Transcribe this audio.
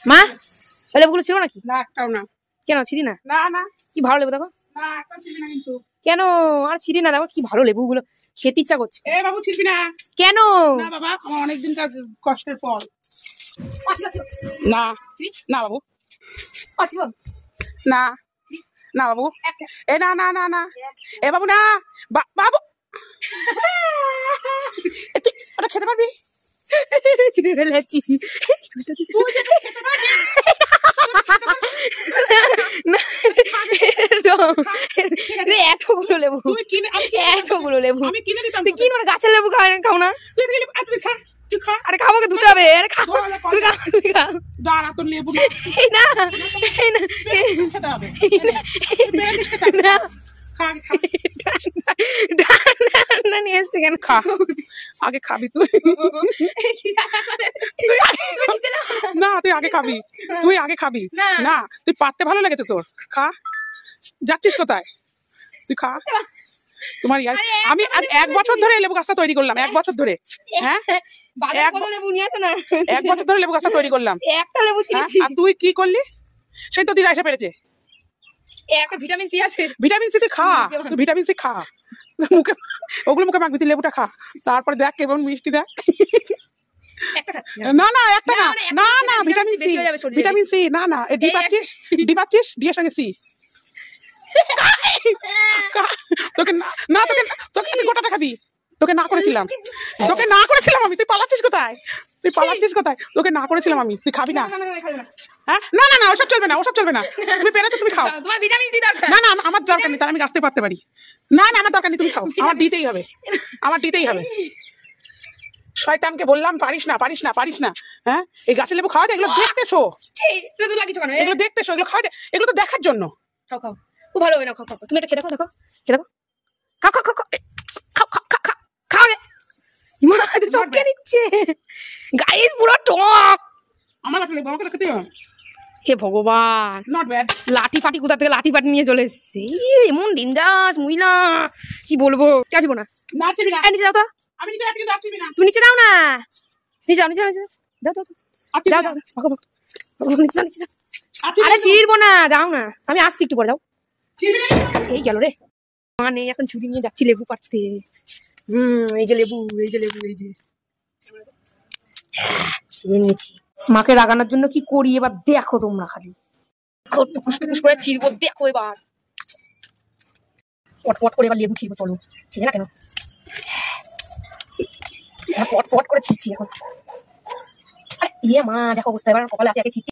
মা লেবুগুলো ছিল নাকি? না, একটাও না। কেন ছিড়ি না? না না, কি ভালো লেবু দেখো। না একটাও ছিড়বি না কিন্তু। কেন আর ছিড়ি না? দেখো কি ভালো লেবুগুলো, খেতে ইচ্ছা করছে। এ বাবু ছিড়বি না। কেন? না বাবা, আমার অনেকদিন কাজ কষ্টের ফল। না না বাবু, না না বাবু, এ না না না না, এ বাবু না, বাবু তুই ওটা খেতে পারবি? ছিড়ে ফেলেছি। এতগুলো লেবু, এতগুলো লেবু আমি কিনে দিতাম। তুই কিনে গাছের লেবু খাও না? তুই খা। আরে খাবো, ধুতে হবে। আরে খাবো, তুই খা, তুই খা। দাঁড়া, তোর লেবু না খেতে হবে। না, খা খা না নিয়ে এসছে কেন? খা, আগে খাবি তুই। না তুই আগে খাবি, তুই আগে খাবি। না তুই পাততে ভালো লেগেছে তোর, খা। যাচ্ছিস কোথায়? তুই খা। তোমার ইয়ার আমি আজ 1 বছর ধরে লেবু গাছটা তৈরি করলাম, 1 বছর ধরে। হ্যাঁ, 1 বছর ধরে লেবু গাছটা তৈরি করলাম। একটা লেবু ছিঁড়েছি। আর তুই কি করলি? সেই তো দিদা এসে পেরেছে। একটা ভিটামিন সি আছে। ভিটামিন সি তুই খা, তুই ভিটামিন সি খা। মুখে ওগুলো মুখে মাখবি, তুই লেবুটা খা। তারপরে দেখ কেমন মিষ্টি দেখ। একটা খাচ্ছি না না, একটা না, না না, ভিটামিন সি, ভিটামিন সি। না না, ডি পাচ্ছিস, ডি পাচ্ছিস, ডি এর সঙ্গে সি। তোকে না, তোকে তুই গোটাটা খাবি। তোকে না করেছিলাম, তোকে না করেছিলাম আমি। তুই পালাচ্ছিস কোথায়? তুই পালাচ্ছিস কোথায়? তোকে না করেছিলাম আমি, তুই খাবি না। হ্যাঁ, না না না, ওসব চলবে না, ওসব চলবে না। তুমি পেরেছো, তুমি খাও। তোমার ভিটামিন সি দরকার। না না, আমার দরকার নেই, তাহলে আমি গাছতে পারতে পারি। না না, আমার দরকার নেই, তুমি খাও। আমার দিতেই হবে, আমার দিতেই হবে। শয়তানকে বললাম পারিস না, পারিস না, পারিস না। হ্যাঁ, এই গাছের লেবু খাওয়া যায়? এগুলো দেখতে শো, এগুলো দেখতে শো, এগুলো খাওয়া যায়, এগুলো তো দেখার জন্য। খাও খাও, খুব ভালো হবে না। খাও খাও, তুমি এটা খেয়ে দেখো, দেখো খেয়ে দেখো। খাও খাও খাও খাও খাও খাও খাও খাও খাও গে। ইমা চটকে নিচ্ছে গাইস, পুরো টক। আমার কাছে লেবু আমাকে খেতে হবে। হে ভগবান, নট ব্যাড। লাঠি ফাটি কোথা থেকে লাঠি ফাটি নিয়ে চলে এসছে। এমন ডেঞ্জারাস মহিলা, কি বলবো। আসবো না, না চিবি না, নিচে যাও তো। আমি নিচে যাচ্ছি, যাচ্ছি না। তুমি নিচে যাও না, নিচে যাও, নিচে যাও, নিচে যাও, যাও যাও যাও, ভাগো ভাগো, নিচে যাও, নিচে যাও। আরে ছিড়বো না, যাও না, আমি আসছি একটু পরে, যাও। এই গেল রে, মানে এখন ছুরি নিয়ে যাচ্ছি লেবু পাড়তে। এই যে লেবু, এই যে লেবু, এই যে ছিঁড়ে নিয়েছি। মাকে রাগানোর জন্য কি করি এবার দেখো তোমরা, খালি টুকুস টুকুস করে ছিড়বো, দেখো এবার। পট করে এবার লেবু ছিড়বো, চলো। ছিঁড়ে না কেন, পট করে ছিঁড়ছি এখন। আরে ইয়ে মা, দেখো অবস্থা, এবার কপালে আছে, ছিঁড়ছি।